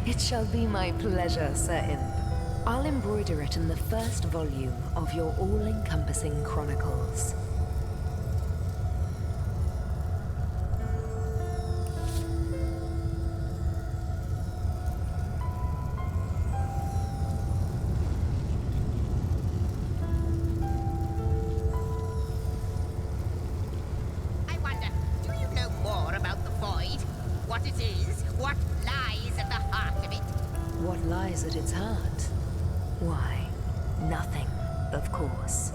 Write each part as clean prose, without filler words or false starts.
It shall be my pleasure, Sir Imp. I'll embroider it in the first volume of your all-encompassing chronicles. I wonder, do you know more about the Void? What it is? What lies at the heart of it? What lies at its heart? Why, nothing, of course.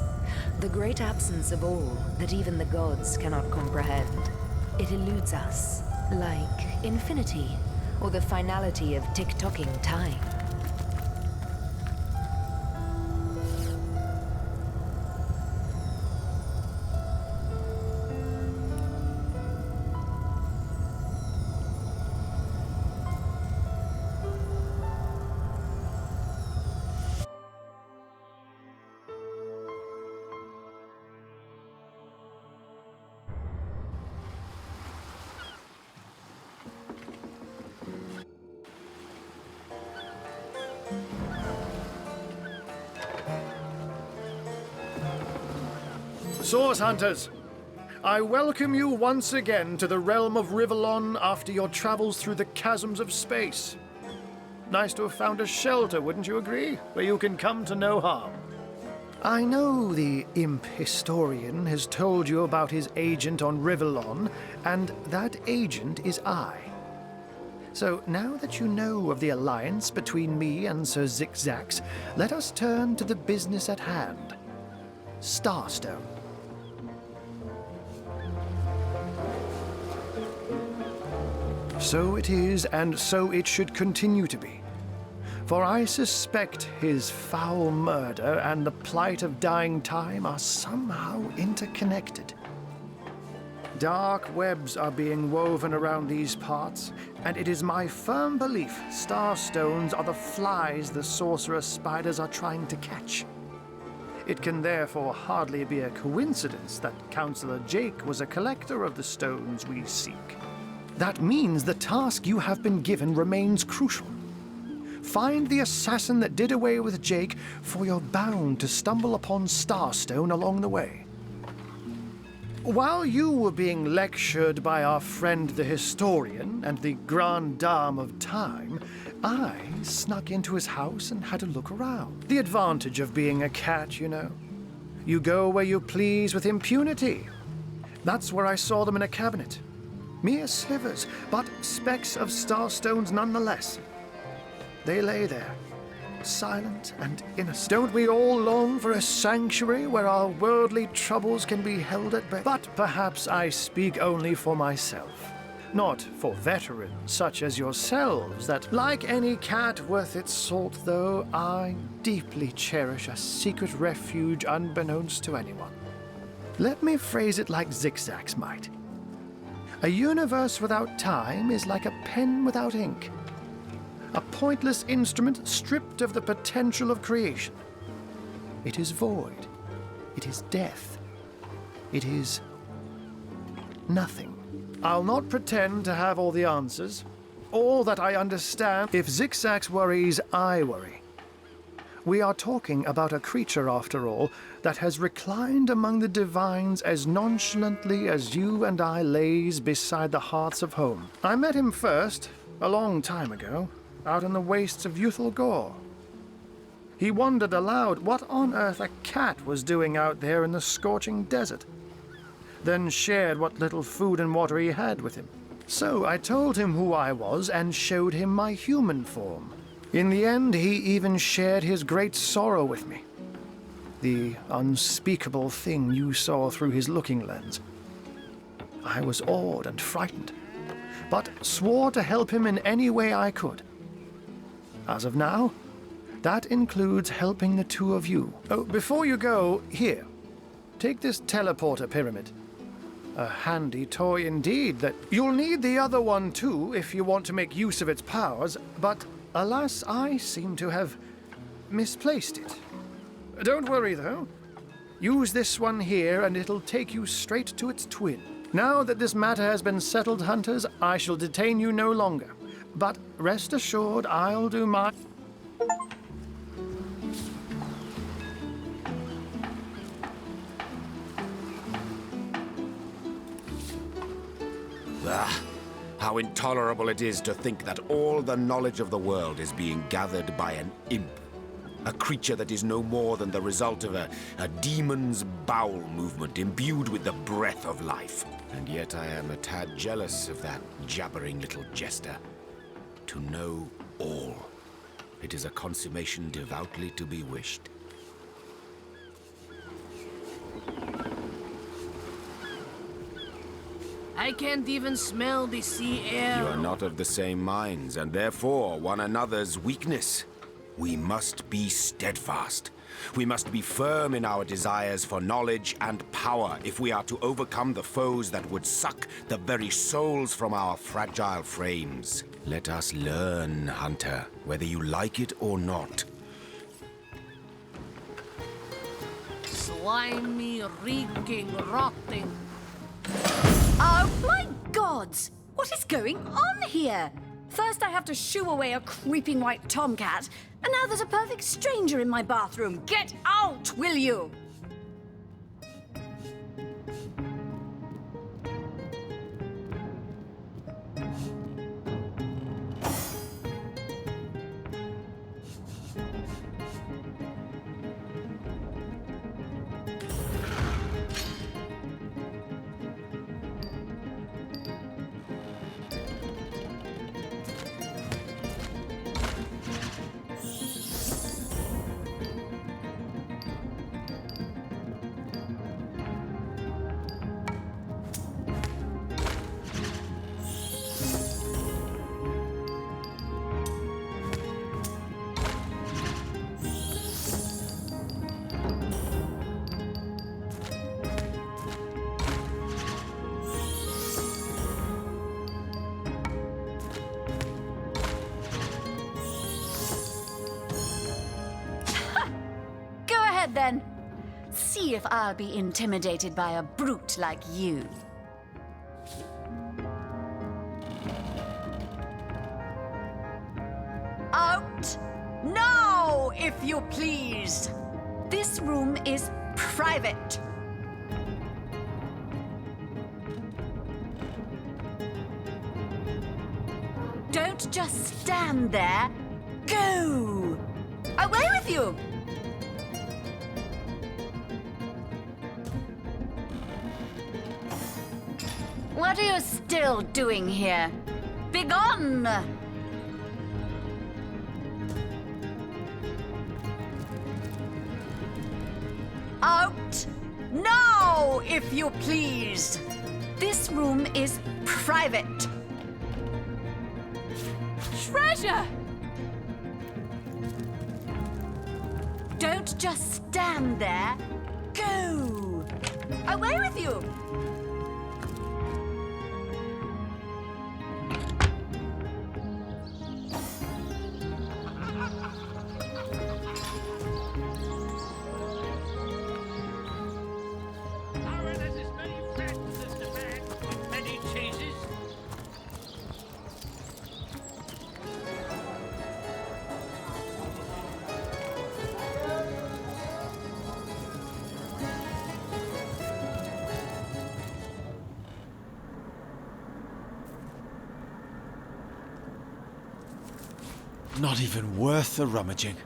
The great absence of all that even the gods cannot comprehend. It eludes us, like infinity, or the finality of tick-tocking time. Source Hunters, I welcome you once again to the realm of Rivellon after your travels through the chasms of space. Nice to have found a shelter, wouldn't you agree? Where you can come to no harm. I know the imp historian has told you about his agent on Rivellon, and that agent is I. So now that you know of the alliance between me and Sir Zigzax, let us turn to the business at hand. Starstone. So it is, and so it should continue to be. For I suspect his foul murder and the plight of dying time are somehow interconnected. Dark webs are being woven around these parts, and it is my firm belief starstones are the flies the sorcerer spiders are trying to catch. It can therefore hardly be a coincidence that Councillor Jake was a collector of the stones we seek. That means the task you have been given remains crucial. Find the assassin that did away with Jake, for you're bound to stumble upon Starstone along the way. While you were being lectured by our friend the historian and the grande dame of time, I snuck into his house and had a look around. The advantage of being a cat, you know. You go where you please with impunity. That's where I saw them in a cabinet. Mere slivers, but specks of starstones nonetheless. They lay there, silent and innocent. Don't we all long for a sanctuary where our worldly troubles can be held at bay? But perhaps I speak only for myself, not for veterans such as yourselves that, like any cat worth its salt though, I deeply cherish a secret refuge unbeknownst to anyone. Let me phrase it like Zigzax might. A universe without time is like a pen without ink. A pointless instrument stripped of the potential of creation. It is void. It is death. It is nothing. I'll not pretend to have all the answers. All that I understand. If Zigzax worries, I worry. We are talking about a creature, after all, that has reclined among the divines as nonchalantly as you and I laze beside the hearths of home. I met him first, a long time ago, out in the wastes of Youthful Gore. He wondered aloud what on earth a cat was doing out there in the scorching desert, then shared what little food and water he had with him. So I told him who I was and showed him my human form. In the end, he even shared his great sorrow with me. The unspeakable thing you saw through his looking lens. I was awed and frightened, but swore to help him in any way I could. As of now, that includes helping the two of you. Oh, before you go, here, take this teleporter pyramid. A handy toy indeed that you'll need the other one too if you want to make use of its powers, but alas, I seem to have misplaced it. Don't worry, though. Use this one here, and it'll take you straight to its twin. Now that this matter has been settled, Hunters, I shall detain you no longer. But rest assured, I'll do my... Ah, how intolerable it is to think that all the knowledge of the world is being gathered by an imp. A creature that is no more than the result of a demon's bowel movement imbued with the breath of life. And yet I am a tad jealous of that jabbering little jester. To know all. It is a consummation devoutly to be wished. I can't even smell the sea air. You are not of the same minds, and therefore one another's weakness. We must be steadfast. We must be firm in our desires for knowledge and power if we are to overcome the foes that would suck the very souls from our fragile frames. Let us learn, Hunter, whether you like it or not. Slimy, reeking, rotting. Oh my gods! What is going on here? First I have to shoo away a creeping white tomcat, and now there's a perfect stranger in my bathroom. Get out, will you? Then, see if I'll be intimidated by a brute like you. Out now, if you please. This room is private. Don't just stand there. Go! Away with you! What are you still doing here? Begone! Out now, if you please. This room is private. Treasure! Don't just stand there. Go! Away with you! Not even worth the rummaging.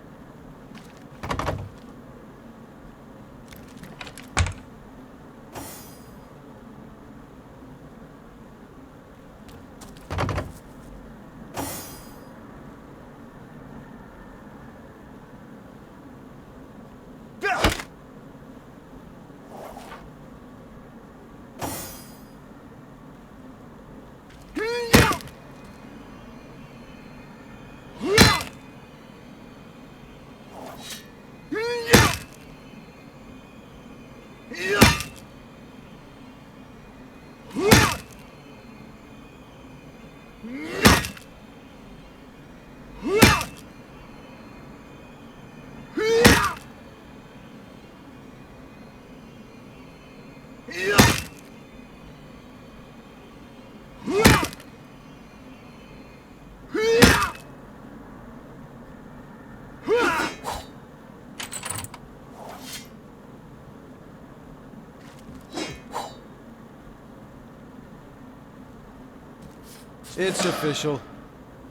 It's official.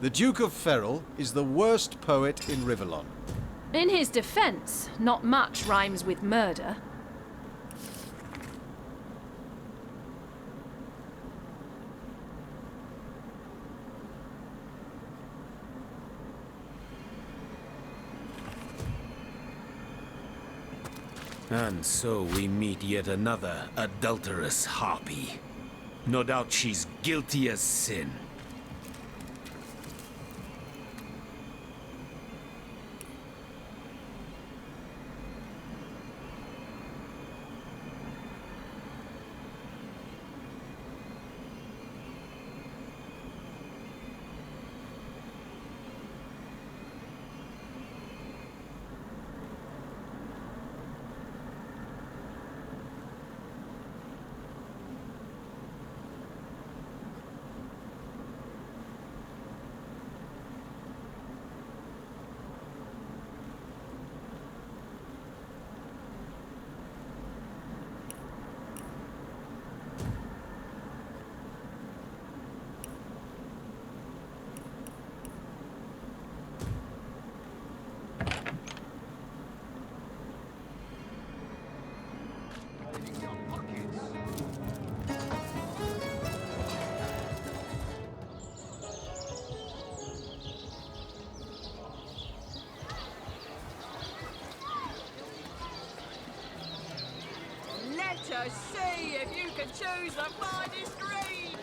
The Duke of Ferrol is the worst poet in Rivellon. In his defense, not much rhymes with murder. And so we meet yet another adulterous harpy. No doubt she's guilty as sin. Let us see if you can choose the finest greens!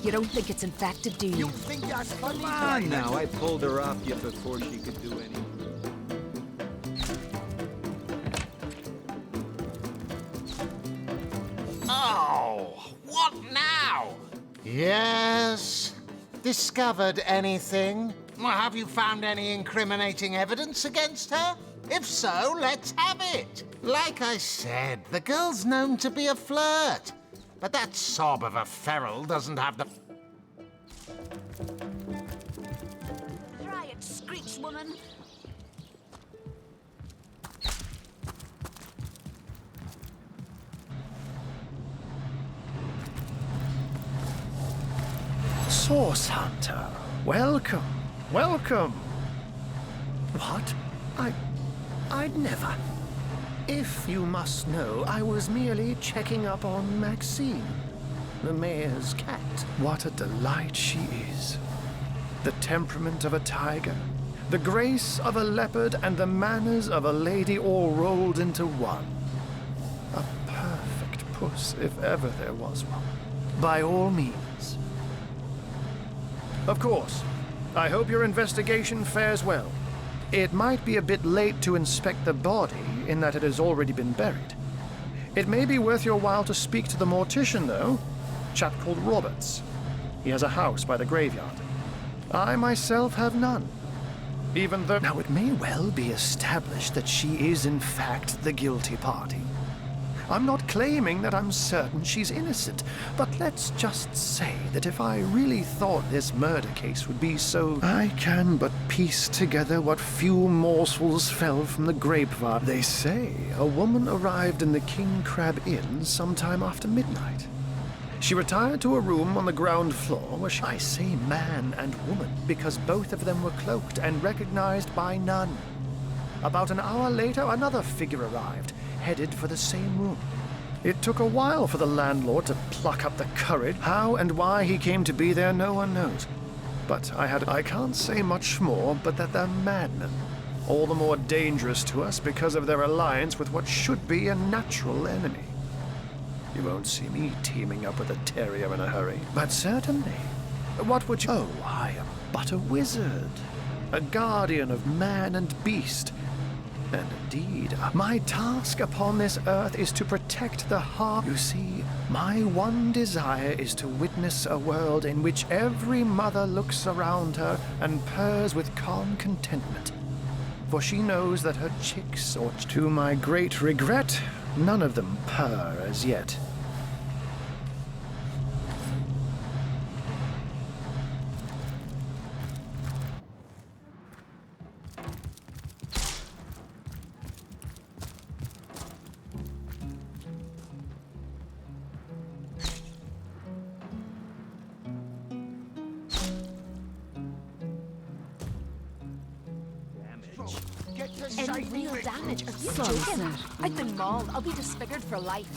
You don't think it's infected, do you? Think that's funny? Come on now, I pulled her off you before she could do anything. Oh, what now? Yes? Discovered anything? Have you found any incriminating evidence against her? If so, let's have it. Like I said, the girl's known to be a flirt. But that sob of a Ferrol doesn't have the... Try it, Screech woman. Source Hunter, welcome, welcome. What? I'd never. If you must know, I was merely checking up on Maxine, the mayor's cat. What a delight she is. The temperament of a tiger, the grace of a leopard, and the manners of a lady all rolled into one. A perfect puss, if ever there was one. By all means. Of course. I hope your investigation fares well. It might be a bit late to inspect the body, in that it has already been buried. It may be worth your while to speak to the mortician, though. Chap called Roberts. He has a house by the graveyard. I myself have none. Even though... Now, it may well be established that she is, in fact, the guilty party. I'm not claiming that I'm certain she's innocent, but let's just say that if I really thought this murder case would be so... I can but piece together what few morsels fell from the grapevine. They say a woman arrived in the King Crab Inn sometime after midnight. She retired to a room on the ground floor where I say man and woman because both of them were cloaked and recognized by none. About an hour later, another figure arrived, headed for the same room. It took a while for the landlord to pluck up the courage. How and why he came to be there, no one knows. But I can't say much more but that they're madmen. All the more dangerous to us because of their alliance with what should be a natural enemy. You won't see me teaming up with a terrier in a hurry. But certainly. What would you... Oh, I am but a wizard. A guardian of man and beast. And indeed, my task upon this earth is to protect the heart. You see, my one desire is to witness a world in which every mother looks around her and purrs with calm contentment. For she knows that her chicks, or to my great regret, none of them purr as yet. Any real damage? Are you joking? I've been mauled. I'll be disfigured for life.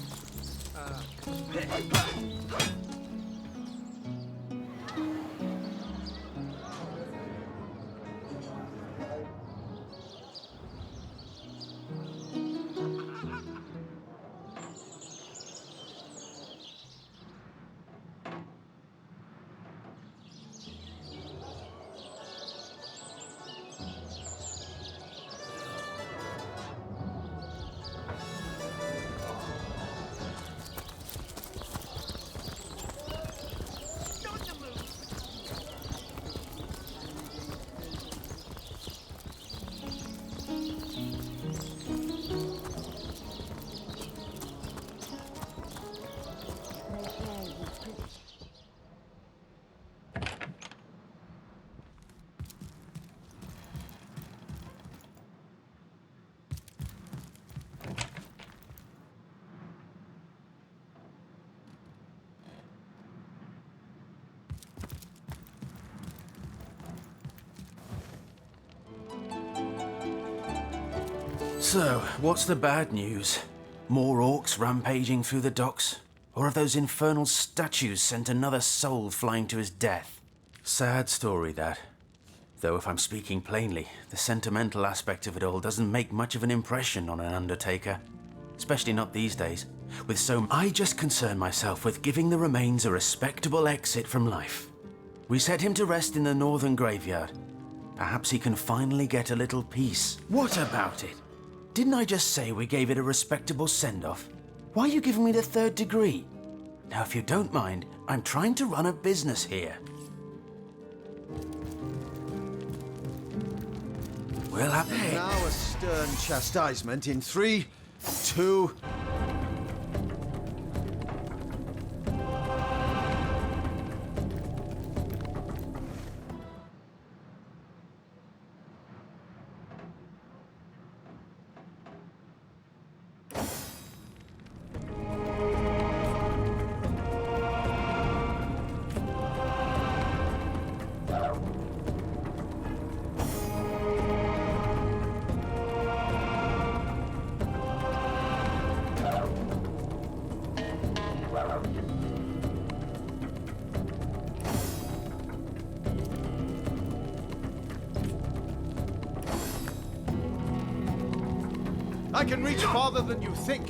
So, what's the bad news? More orcs rampaging through the docks? Or have those infernal statues sent another soul flying to his death? Sad story, that. Though if I'm speaking plainly, the sentimental aspect of it all doesn't make much of an impression on an undertaker. Especially not these days. I just concern myself with giving the remains a respectable exit from life. We set him to rest in the northern graveyard. Perhaps he can finally get a little peace. What about it? Didn't I just say we gave it a respectable send-off? Why are you giving me the third degree? Now, if you don't mind, I'm trying to run a business here. We'll have... Now a stern chastisement in 3, 2... I can reach farther than you think.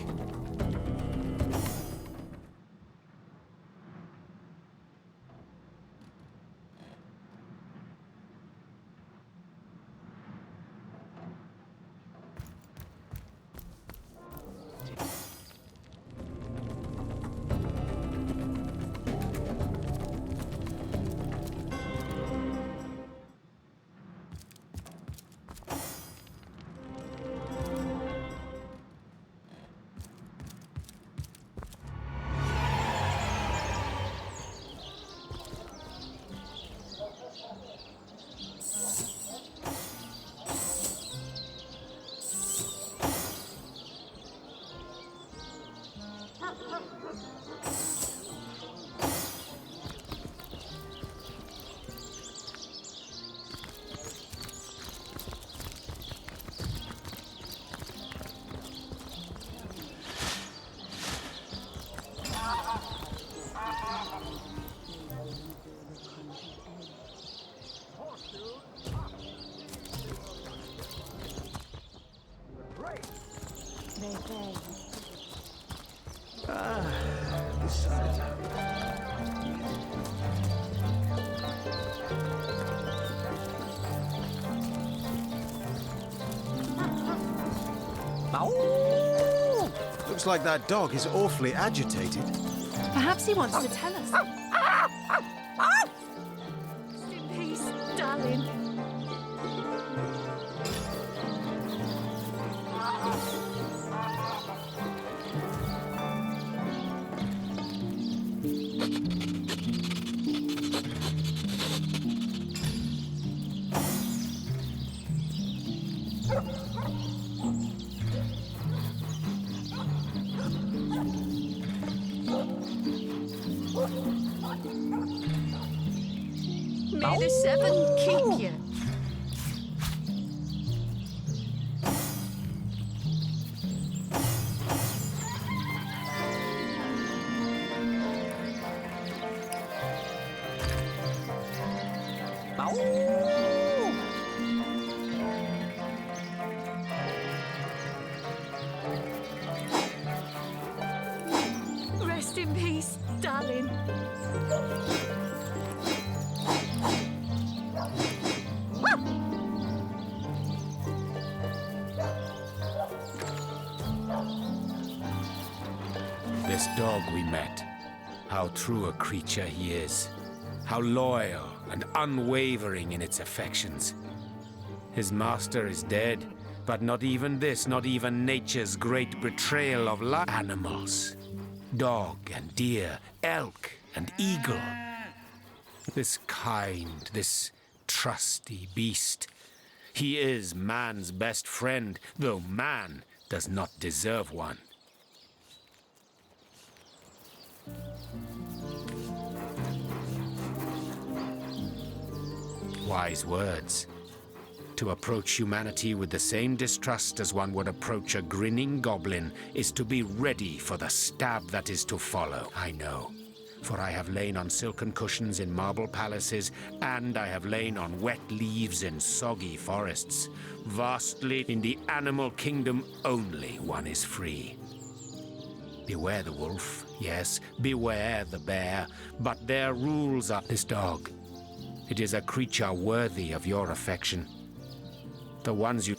Looks like that dog is awfully agitated. Perhaps he wants to tell us. Rest in peace, darling. May the seven keep you. Rest in peace, darling. This dog we met, how true a creature he is. How loyal and unwavering in its affections. His master is dead, but not even this, not even nature's great betrayal of life. Animals. Dog and deer, elk and eagle. This kind, this trusty beast. He is man's best friend, though man does not deserve one. Wise words. To approach humanity with the same distrust as one would approach a grinning goblin is to be ready for the stab that is to follow. I know, for I have lain on silken cushions in marble palaces, and I have lain on wet leaves in soggy forests. Vastly, in the animal kingdom only one is free. Beware the wolf, yes, beware the bear, but their rules are this dog. It is a creature worthy of your affection. The ones you...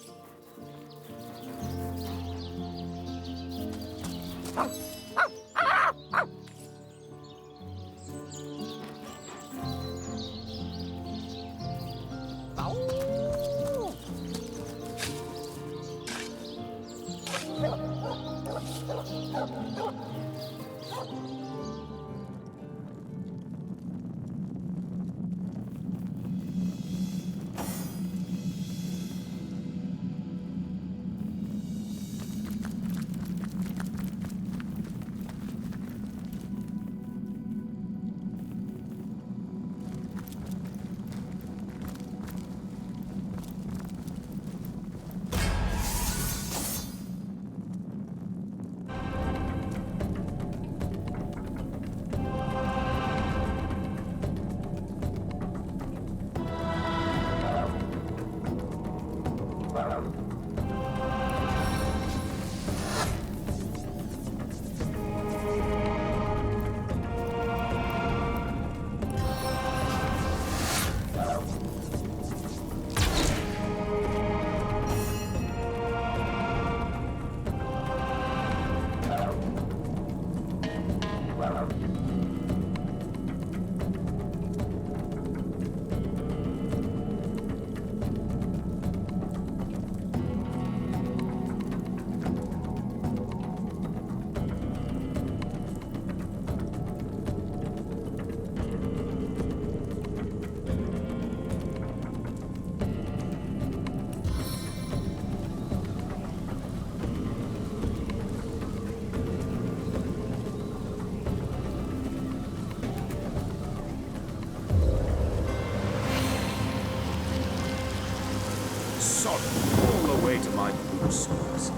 all the way to my boot soles.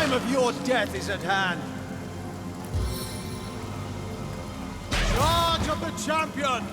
time of your death is at hand. Charge of the champion!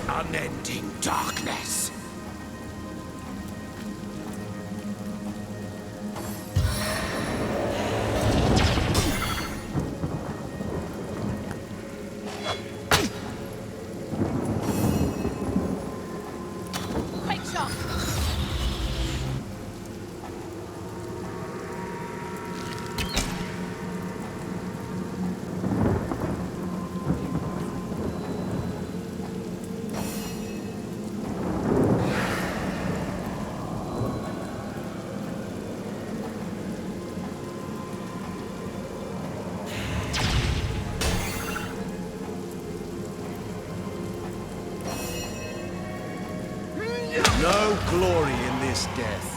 Unending darkness. Quick shot! No glory in this death.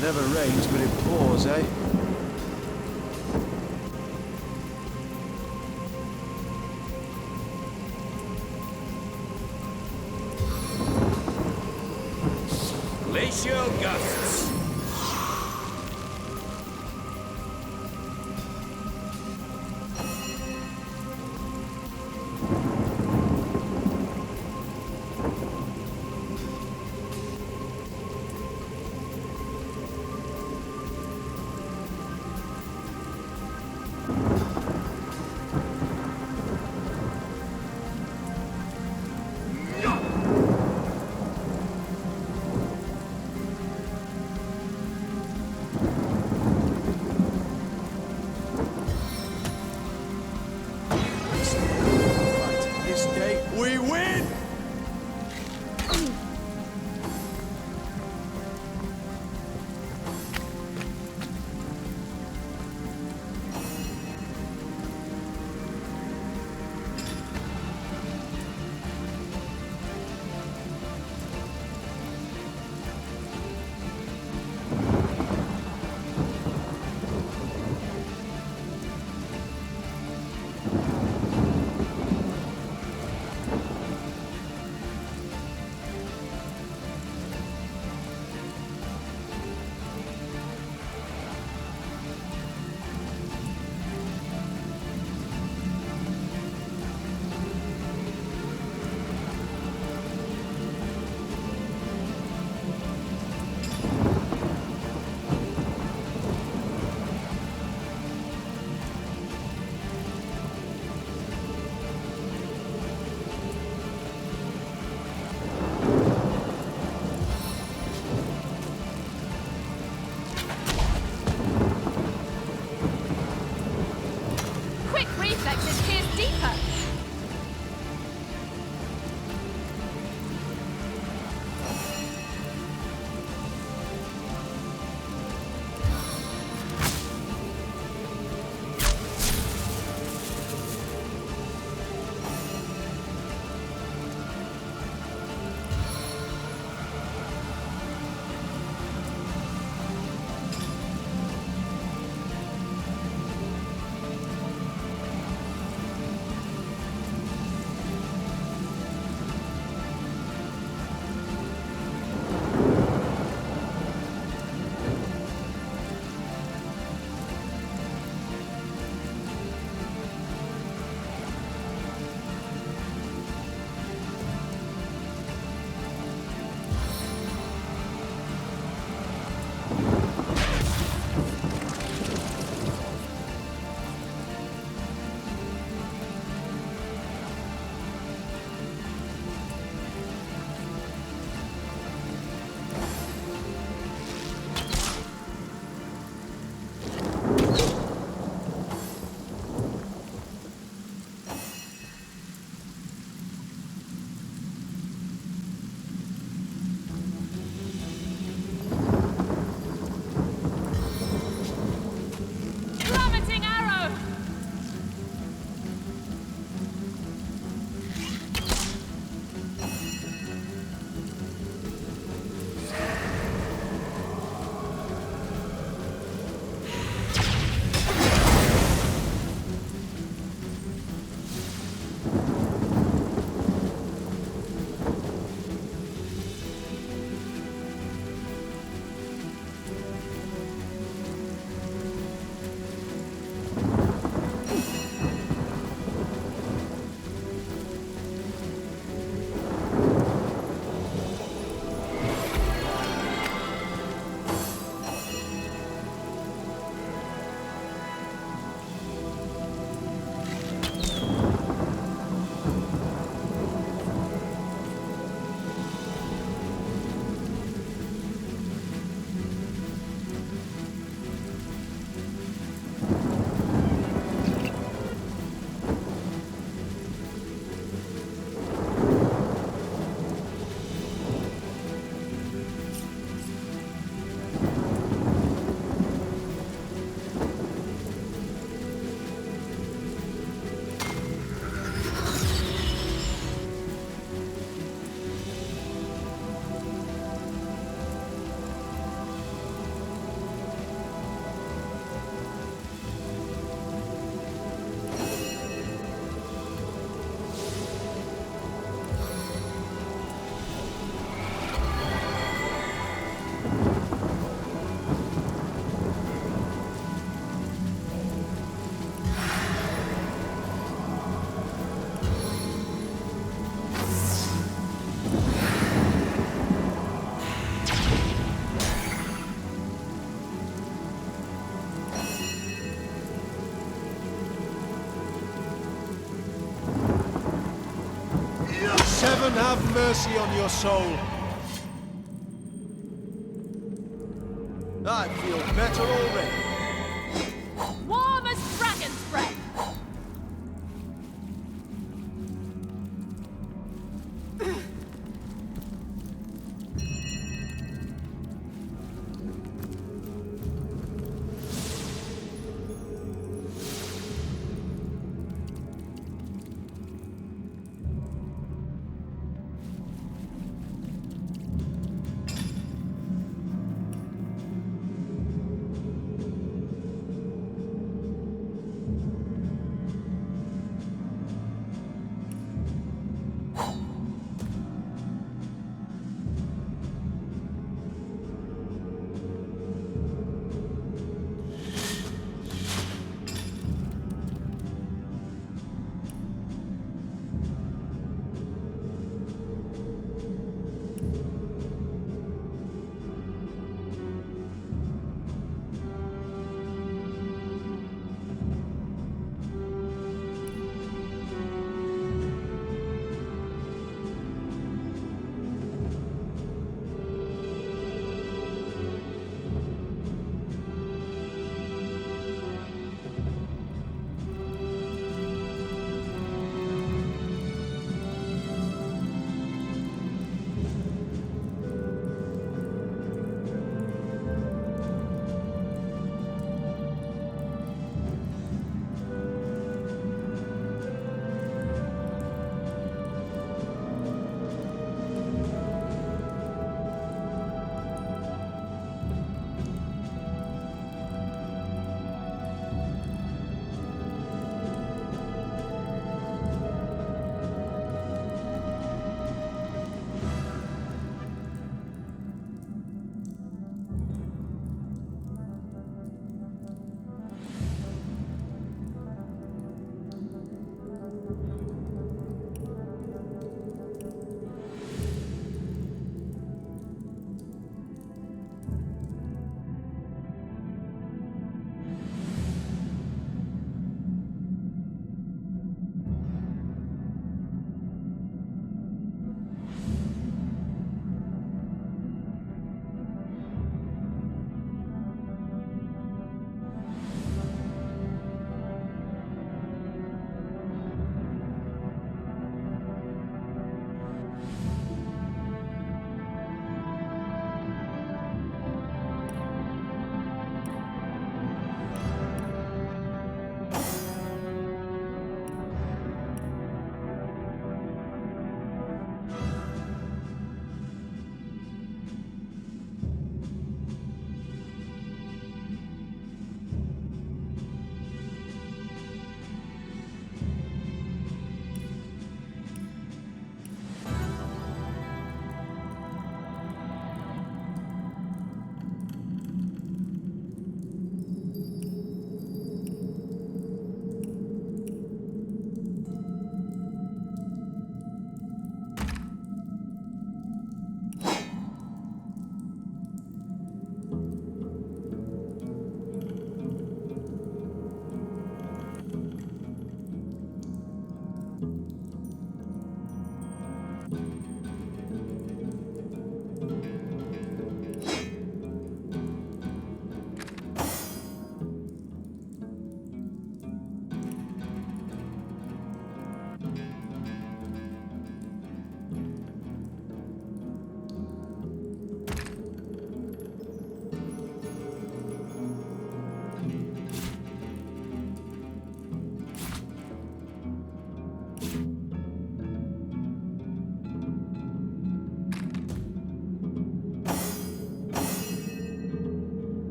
It never rains, but it pours, eh? Glacial gusts! have mercy on your soul. I feel better already. Warm as dragon's breath.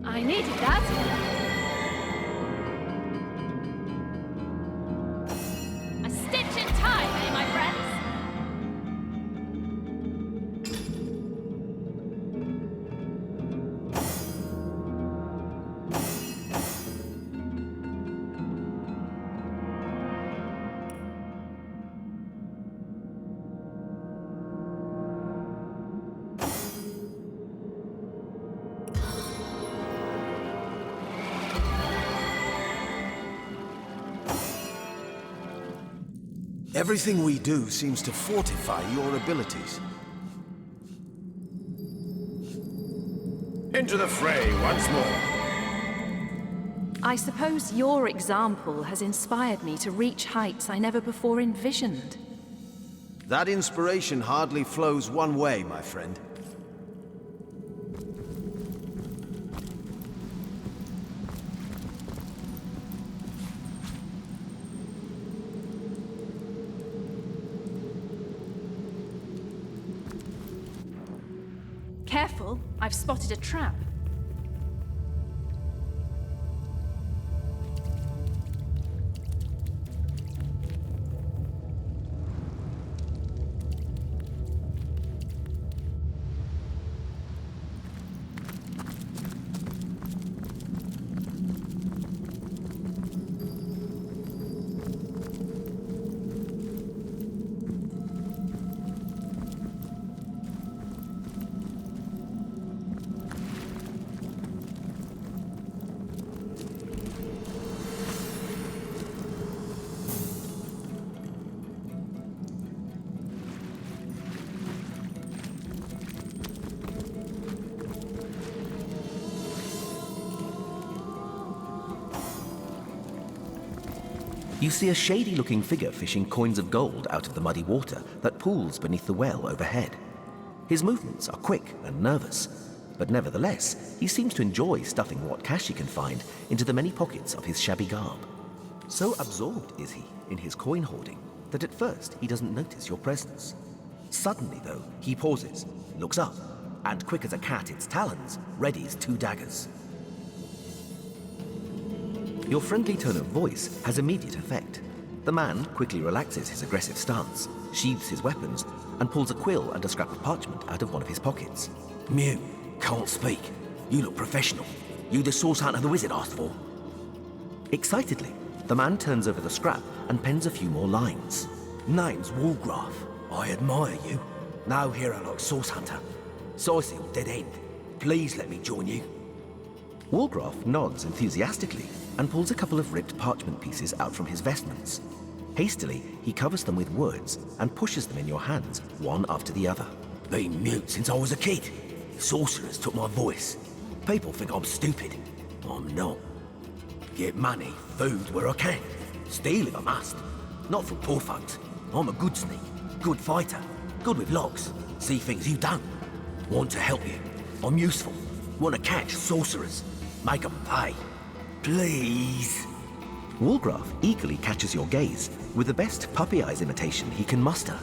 I needed that. A stitch in time, eh, my friends? Everything we do seems to fortify your abilities. Into the fray once more. I suppose your example has inspired me to reach heights I never before envisioned. That inspiration hardly flows one way, my friend. Careful, I've spotted a trap. You see a shady-looking figure fishing coins of gold out of the muddy water that pools beneath the well overhead. His movements are quick and nervous, but nevertheless, he seems to enjoy stuffing what cash he can find into the many pockets of his shabby garb. So absorbed is he in his coin hoarding that at first he doesn't notice your presence. Suddenly, though, he pauses, looks up, and quick as a cat its talons, readies 2 daggers. Your friendly tone of voice has immediate effect. The man quickly relaxes his aggressive stance, sheathes his weapons, and pulls a quill and a scrap of parchment out of one of his pockets. Mute, can't speak. You look professional. You the source hunter the wizard asked for? Excitedly, the man turns over the scrap and pens a few more lines. Name's Walgraf. I admire you. No hero like source hunter. Sourcey or dead end. Please let me join you. Walgraf nods enthusiastically and pulls a couple of ripped parchment pieces out from his vestments. Hastily, he covers them with words and pushes them in your hands, one after the other. Been mute since I was a kid. Sorcerers took my voice. People think I'm stupid. I'm not. Get money, food where I can. Steal if I must. Not from poor folks. I'm a good sneak, good fighter, good with locks. See things you don't. Want to help you. I'm useful. Want to catch sorcerers. Make 'em pay. Please. Walgraf eagerly catches your gaze with the best puppy eyes imitation he can muster.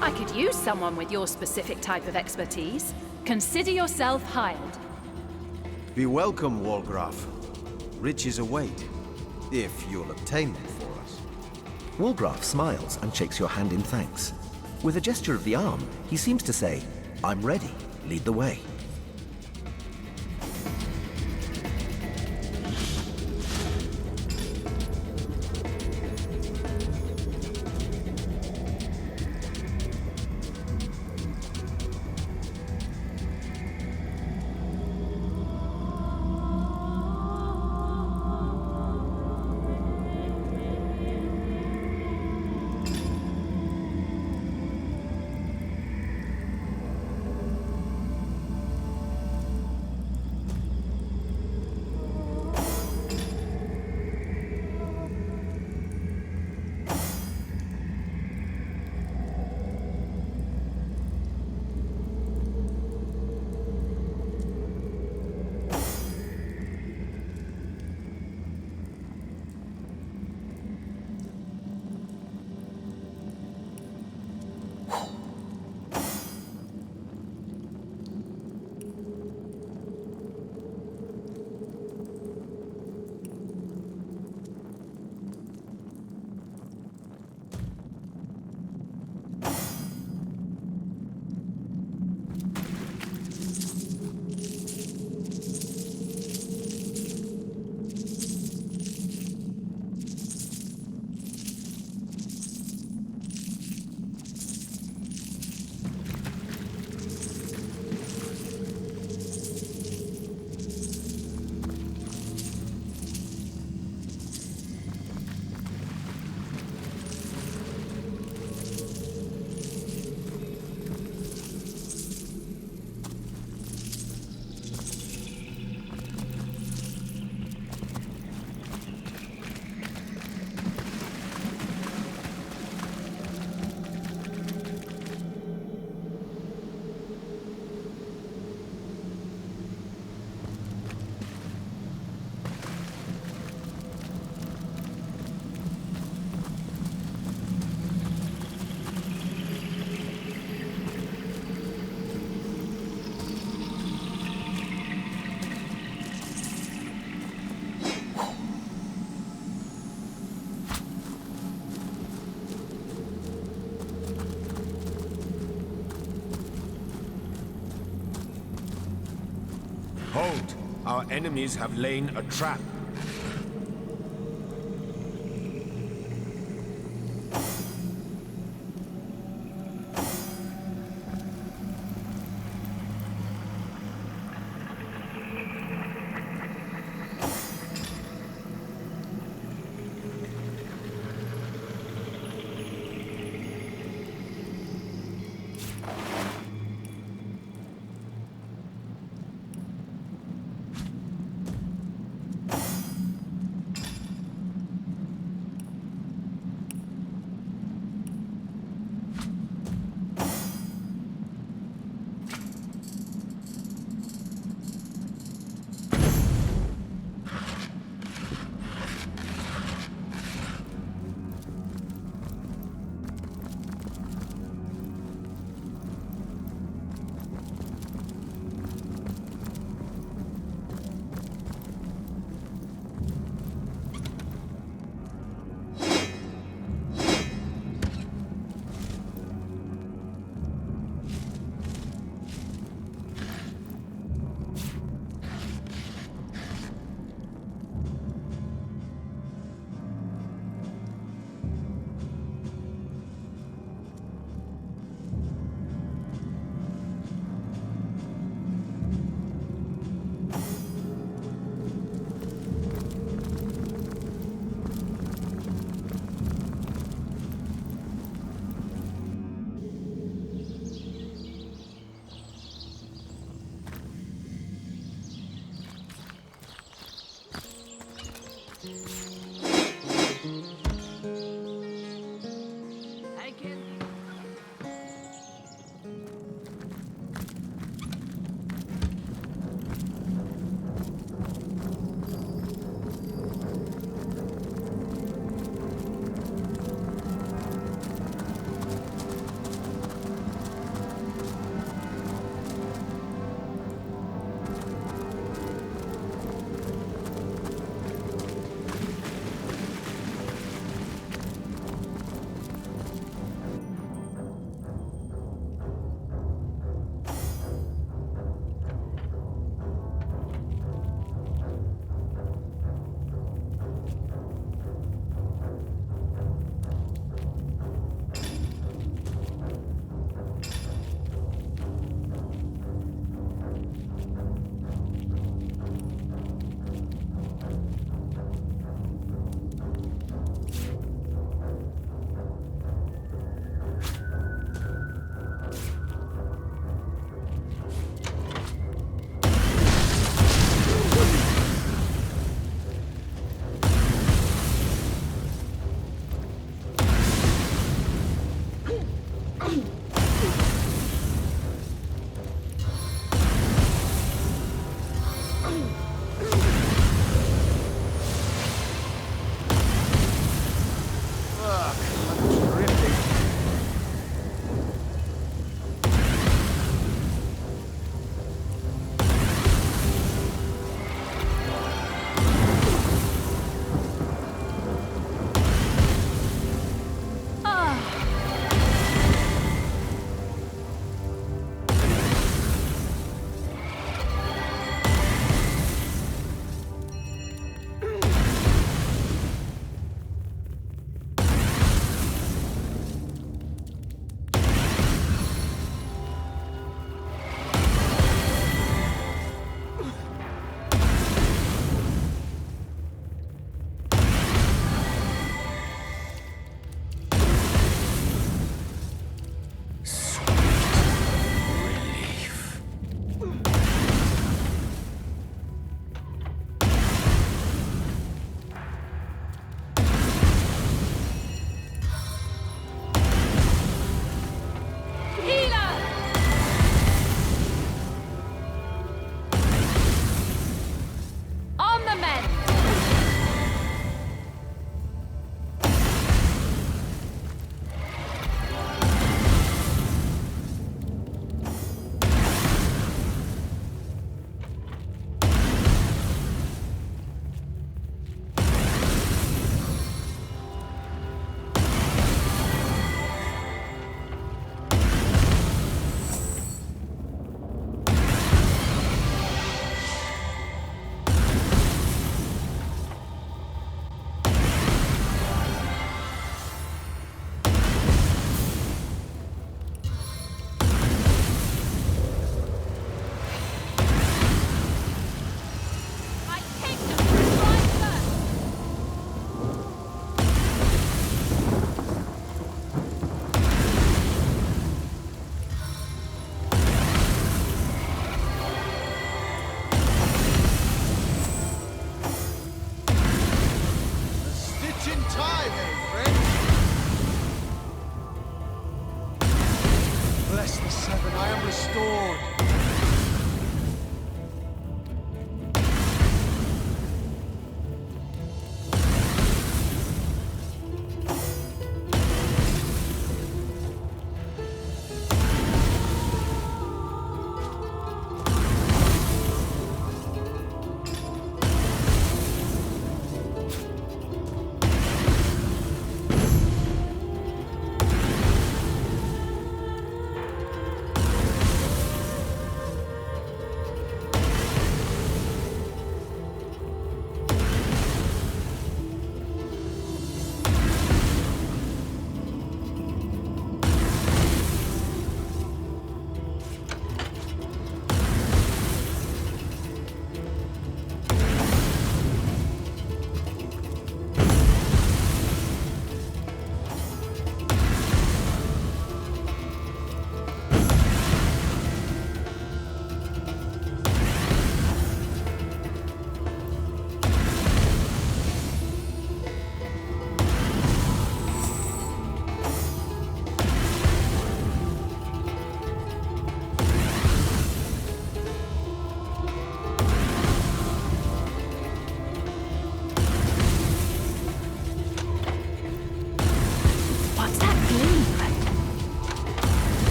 I could use someone with your specific type of expertise. Consider yourself hired. Be welcome, Walgraf. Riches await, if you'll obtain them for us. Walgraf smiles and shakes your hand in thanks. With a gesture of the arm, he seems to say, "I'm ready. Lead the way." Halt! Our enemies have lain a trap.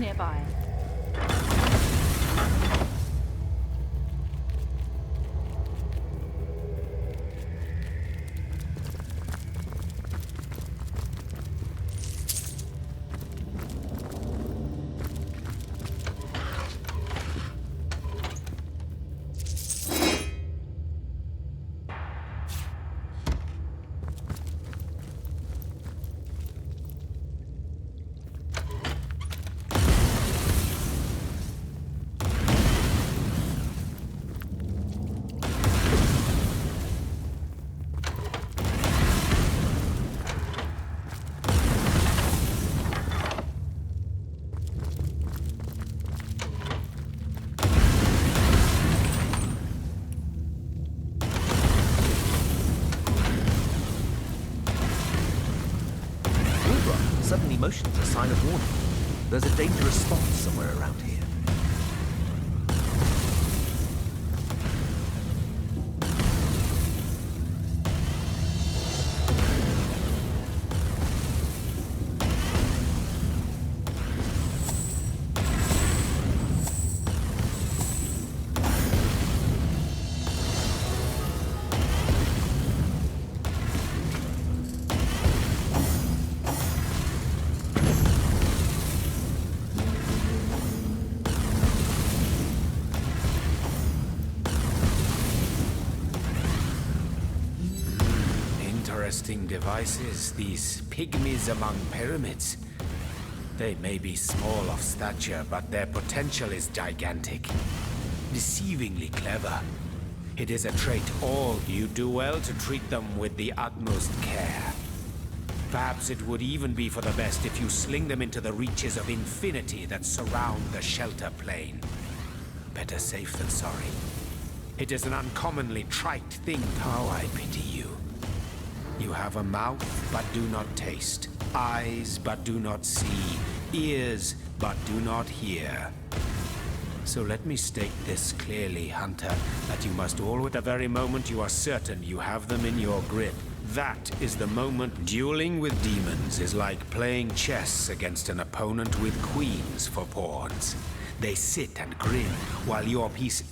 nearby. Suddenly motion's a sign of warning. There's a dangerous spot somewhere around here. Interesting devices, these pygmies among pyramids. They may be small of stature, but their potential is gigantic. Deceivingly clever. It is a trait all you do well to treat them with the utmost care. Perhaps it would even be for the best if you sling them into the reaches of infinity that surround the shelter plane. Better safe than sorry. It is an uncommonly trite thing. How I pity you. You have a mouth, but do not taste. Eyes, but do not see. Ears, but do not hear. So let me state this clearly, Hunter, that you must all at the very moment you are certain you have them in your grip. That is the moment. Dueling with demons is like playing chess against an opponent with queens for pawns. They sit and grin while your piece...